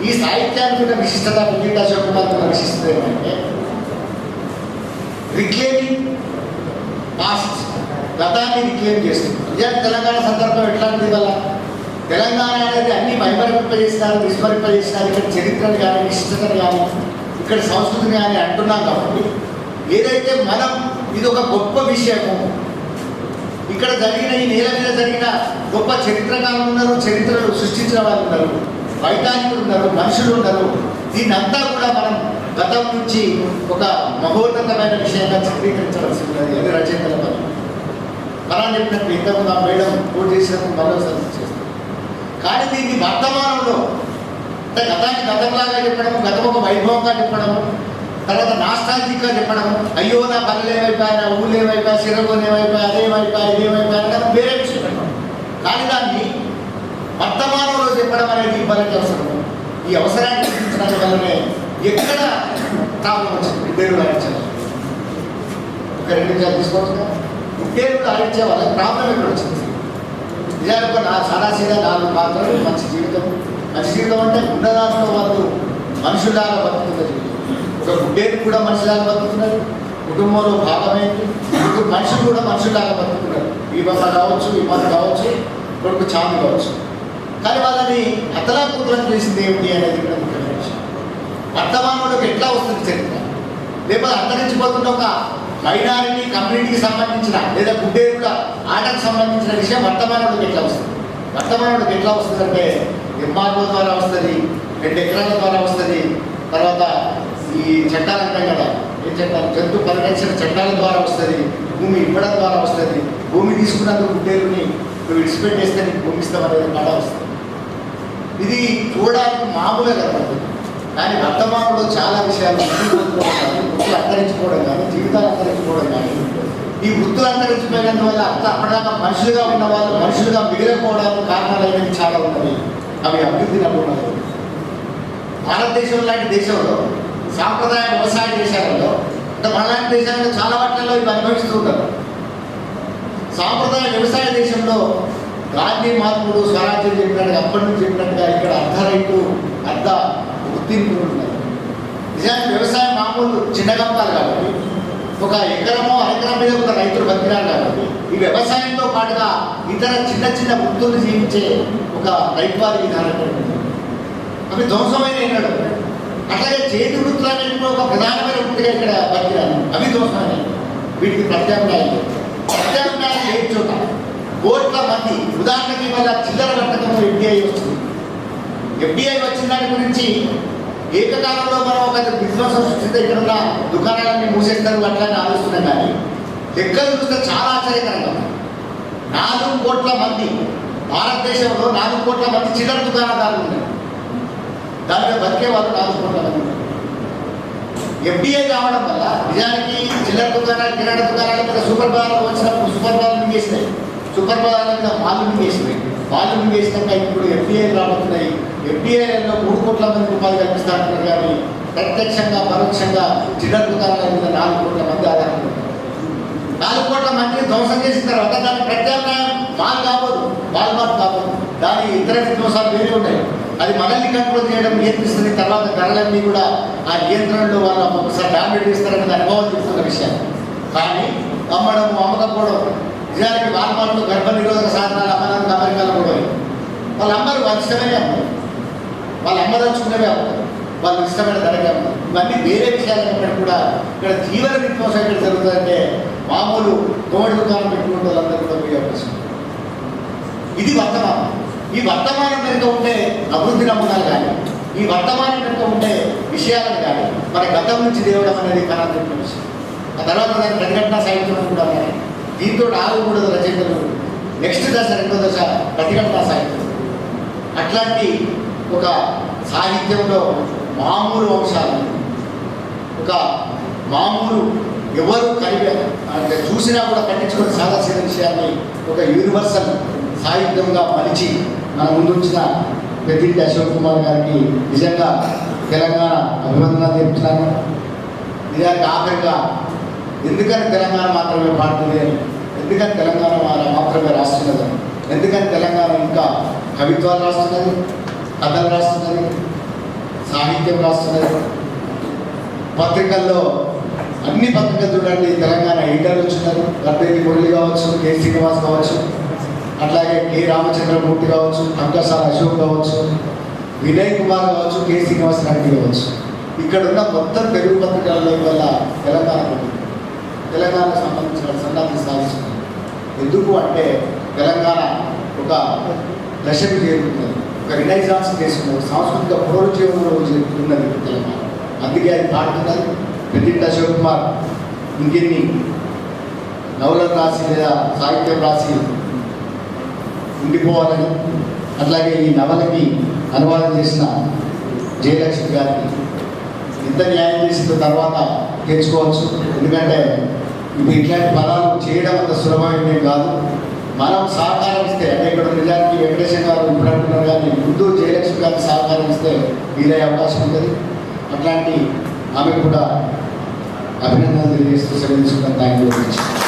ఈ సాహిత్యానికి ఉన్న విశిష్టత పెద్దింటి అశోక్ కుమార్ ఉన్న విశిష్టత ఏంటంటే రిక్లెయిమింగ్ పాస్ట్, గతాన్ని రిక్లెయిమ్ చేస్తుంది. నిజానికి తెలంగాణ సందర్భం ఎట్లాంటిది వల్ల తెలంగాణ అనేది అన్ని మైమరింపజేసినారు, విస్మరింపజేసినారు. ఇక్కడ చరిత్రను కానీ విశిష్టతను కానీ ఇక్కడ సంస్కృతిని కానీ అంటున్నాం కాబట్టి ఏదైతే మనం ఇది ఒక గొప్ప విషయము, ఇక్కడ జరిగిన ఈ నేల మీద జరిగిన గొప్ప చరిత్రకారులు ఉన్నారు, చరిత్రలు సృష్టించిన వాళ్ళు ఉన్నారు, వైజ్ఞానికులు ఉన్నారు, మనుషులు ఉన్నారు. దీన్నంతా కూడా మనం గతం నుంచి ఒక మహోన్నతమైన విషయంగా చిత్రీకరించవలసి ఉన్నది. అది రచయితల పని. మనం చెప్పినట్టు ఇంతకుముందు ఆ మేడం పోటీ చేసినప్పుడు మరోసారి చేస్తాం. కానీ దీన్ని వర్తమానంలో అంటే గతాన్ని గతంలాగా చెప్పడము, గతం ఒక వైభవంగా చెప్పడము, తర్వాత నాస్టాలజిక్గా చెప్పడము, అయ్యో నా పనులు ఏమైపోయా, నా ఊళ్ళు ఏమైపోయా, సిరగోలు ఏమైపోయా, అదేమైపోయా, ఇదేమైపోయా అంటే వేరే విషయం పెట్టడం. కానీ దాన్ని వర్తమానంలో చెప్పడం అనేది ఇవ్వాలంటే అవసరం. ఈ అవసరాన్ని గుర్తించడం వల్లనే ఎక్కడ ప్రాబ్లం వచ్చింది. గుడ్డేరుడు ఆడించాలి, ఒక 2 నిమిషాలు తీసుకోవచ్చుగా. గుడ్డేరుడు ఆడించే వాళ్ళకి ప్రాబ్లం ఎక్కడ వచ్చింది? నిజానికి నా సాదాసీదా 4 పాత్రలు మంచి జీవితం. మంచి జీవితం అంటే ఉన్నదాంట్లో వాళ్ళు మనుషులాగా బతుకుతున్న జీవితం. ఒక గుడ్డేరు కూడా మనుషులాగా బతుకుతున్నారు, కుటుంబంలో భాగమైంది. మనుషులు కూడా మనుషులాగా బతుకుతున్నారు. ఈ బొమ్మ కావచ్చు, ఈ మాట కావచ్చు, కొడుకు చాంది కావచ్చు. కానీ వాళ్ళని అతలాకుతలం చేసింది ఏమిటి అనేది ఇక్కడ ముఖ్యమైన విషయం. వర్తమానంలోకి ఎట్లా వస్తుంది చరిత్ర? లేకపోతే అంతరించిపోతున్న ఒక మైనారిటీ కమ్యూనిటీకి సంబంధించిన లేదా గుడ్డేరుల ఆటకు సంబంధించిన విషయం వర్తమానంలోకి ఎట్లా వస్తుంది? వర్తమానంలోకి ఎట్లా వస్తుందంటే ఎంఆర్ఓ ద్వారా వస్తుంది, 2 ఎకరాల ద్వారా వస్తుంది, తర్వాత ఈ చట్టాలు అంటాం కదా, ఏ చట్టాలు, జంతు పరిరక్షణ చట్టాల ద్వారా వస్తుంది, భూమి ఇవ్వడం ద్వారా వస్తుంది. భూమి తీసుకున్నందుకు గుడ్డేరుని నువ్వు విడిచిపెట్టేస్తే నీకు భూమి ఇస్తామనేది మాట వస్తుంది. ఇది చూడడానికి మామూలుగా కనబడుతుంది. కానీ వర్తమానంలో చాలా విషయాలు వృత్తులు అంతరించుకోవడం కానీ, జీవితాలు అంతరించుకోవడం కానీ, ఈ వృత్తులు అంతరించిపోయినందువల్ల అప్పటిదాకా మనుషులుగా ఉన్న వాళ్ళు మనుషులుగా మిగిలిపోవడానికి కారణాలైనవి చాలా ఉన్నవి. అవి అభివృద్ధి నమ్మున్నారు. భారతదేశం లాంటి దేశంలో సాంప్రదాయ వ్యవసాయ దేశాలలో అంటే మనలాంటి దేశాలలో చాలా వాటిల్లో ఇవి అనుభవిస్తూ ఉంటారు. సాంప్రదాయ వ్యవసాయ దేశంలో గాంధీ మహాత్ముడు స్వరాజ్యం చెప్పినట్టుగా అప్పటి నుంచి చెప్పినట్టుగా ఇక్కడ అర్ధ రైతు అర్ధ గుర్తింపులు ఉన్నారు. నిజానికి వ్యవసాయం మామూలు చిన్న గంపాలు కాబట్టి ఒక ఎకరమో అరెకరం మీద ఒక రైతులు బతికినారు కాబట్టి ఈ వ్యవసాయంతో పాటుగా ఇతర చిన్న చిన్న వృత్తులు జీవించే ఒక రైతువారి విధానం అవి ధ్వంసమైన ఎన్నడు. అట్లాగే చేతి వృత్తులు అనేవి ఒక ప్రధానమైన వృత్తిగా ఇక్కడ బతికినారు. అవి ధ్వంసమైన వీటికి ప్రత్యామ్నాయం లేని చోట కోట్ల మంది, ఉదాహరణకి వాళ్ళ చిల్లర వర్తకంలో ఎఫ్డిఐ వస్తుంది. ఎఫ్డిఐ వచ్చిన దాని గురించి ఏకకాలంలో మనం ఒక బిజినెస్ సృష్టిస్తే ఇక్కడ ఉన్న దుకాణాలన్నీ మూసేస్తారు అట్లానే ఆలోచిస్తున్నాం. కానీ లెక్కలు చూస్తే చాలా ఆశ్చర్యకరంగా 4 కోట్ల మంది భారతదేశంలో 4 కోట్ల మంది చిల్లర దుకాణదారులు ఉన్నారు. దానిలో బతికే వాళ్ళు 4 కోట్ల మంది ఉన్నారు. ఎఫ్డిఐ కావడం వల్ల నిజానికి చిల్లర దుకాణాలు, కిరాణా దుకాణాల మీద సూపర్ బజార్లు వచ్చినప్పుడు సూపర్ బజార్లు మింగేసినాయి, సూపర్ బజార్ల మీద మాలు మింగేసినాయి. మాలు మింగేసినాక ఇప్పుడు ఎఫ్డిఐ రాబోతున్నాయి. ఎఫ్డిఐలో 3 కోట్ల మంది రూపాయలు కల్పిస్తారంటారు. కానీ ప్రత్యక్షంగా పరోక్షంగా చిల్లర దుకాణాల మీద 4 కోట్ల మంది ఆధారపడుతున్నారు. 4 కోట్ల మందిని ధ్వంసం చేసిన తర్వాత దాని ప్రత్యామ్నాయం మాల్ కాబోదు, వాల్మార్ట్ కాబోదు. దాని ఇతర విధ్వంసాలు వేరే ఉన్నాయి. అది మనల్ని కంట్రోల్ చేయడం, నియంత్రిస్తుంది. తర్వాత ధరలన్నీ కూడా ఆ నియంత్రణలో వాళ్ళు ఒకసారి డామినేట్ చేస్తారనేది అనుభవం తెలుస్తున్న విషయం. కానీ అమ్మడము, అమ్మకపోవడం, నిజానికి వాల్మార్ట్లో గర్భ నిరోధక సాధనాలు అమ్మడానికి అమెరికాలో కూడా వాళ్ళు అమ్మరు, వాళ్ళ ఇష్టమైన అమ్మరు, వాళ్ళు అమ్మదలుచుకునేవే అమ్ముతారు, వాళ్ళు ఇష్టమైన ధరగా అమ్ముతారు. ఇవన్నీ వేరే విషయాలైనప్పటికీ కూడా ఇక్కడ జీవన విధ్వంసం ఎక్కడ జరుగుతుందంటే మామూలు తోడి దుకాణం పెట్టుకుంటే వాళ్ళందరూ కూడా పోయే అవకాశం. ఇది వర్తమానం. ఈ వర్తమానం కనుక ఉంటే అభివృద్ధి నమూనాలు కానీ, ఈ వర్తమానం కనుక ఉంటే విషయాలను కానీ మన గతం నుంచి తేవడం అనేది కనాల్సిన విషయం. ఆ తర్వాత దాని ప్రతిఘటన సాహిత్యం కూడా దీంతో ఆగకూడదు రచయితలు. నెక్స్ట్ దశ, 2వ దశ ప్రతిఘటన సాహిత్యం. అట్లాంటి ఒక సాహిత్యంలో మామూలు అంశాలు, ఒక మామూలు ఎవరు అంటే చూసినా కూడా పట్టించుకుని సాధాసిన విషయాన్ని ఒక యూనివర్సల్ సాహిత్యంగా మలిచి మన ముందుంచిన పెద్దింటి అశోక్ కుమార్ గారికి నిజంగా తెలంగాణ అభినందనలు తెలుపుతున్నాను. నిజానికి ఆఖరిగా ఎందుకని తెలంగాణ మాత్రమే పాడుతుంది అని, ఎందుకని తెలంగాణ మాత్రమే రాస్తున్నదని, ఎందుకని తెలంగాణ ఇంకా కవిత్వాలు రాస్తున్నది, కథలు రాస్తున్నది, సాహిత్యం రాస్తున్నది. పత్రికల్లో అన్ని పత్రికలు చూడండి, తెలంగాణ ఎడిటర్ వచ్చినారు. గర్భేది మురళి కావచ్చు, కె శ్రీనివాస్ కావచ్చు, అట్లాగే కె రామచంద్రమూర్తి కావచ్చు, టంకసాల అశోక్ కావచ్చు, వినయ్ కుమార్ కావచ్చు, కె శ్రీనివాస్ రెడ్డి కావచ్చు. ఇక్కడ ఉన్న మొత్తం తెలుగు పత్రికలలో వల్ల తెలంగాణకు సంబంధించిన సన్నద్ధి సాధిస్తుంది. ఎందుకు అంటే తెలంగాణ ఒక దశకు చేరుతున్నది, ఒక రినైజాన్స్ చేసుకున్నది, సాంస్కృతిక పునరుజ్జీవనంలో ఉన్నది తెలంగాణ. అందుకే అది పాడుతున్నది. పెద్దింటి అశోక్ కుమార్ ఇంకెన్ని నవలను రాసి లేదా సాహిత్యం రాసి ఉండిపోవాలని, అట్లాగే ఈ నవలకి అనువాదం చేసిన జయలక్ష్మి గారికి ఇంత న్యాయం చేసిన తర్వాత తెచ్చుకోవచ్చు. ఎందుకంటే ఇప్పుడు ఇట్లాంటి పదాలు చేయడం అంత సులభమైనది కాదు. మనం సహకారం ఇస్తే, అంటే ఇక్కడ నిజానికి వెంకటేశ్వర గారు ఇప్పుడు అంటున్నారు, కానీ ముందు జయలక్ష్మి గారికి సహకారం ఇస్తే వీలయ్యే అవకాశం ఉంటుంది. అట్లాంటి ఆమె కూడా అభినందనలు తెలియజేస్తూ సెలవు తీసుకుంటాను. Thank you very much.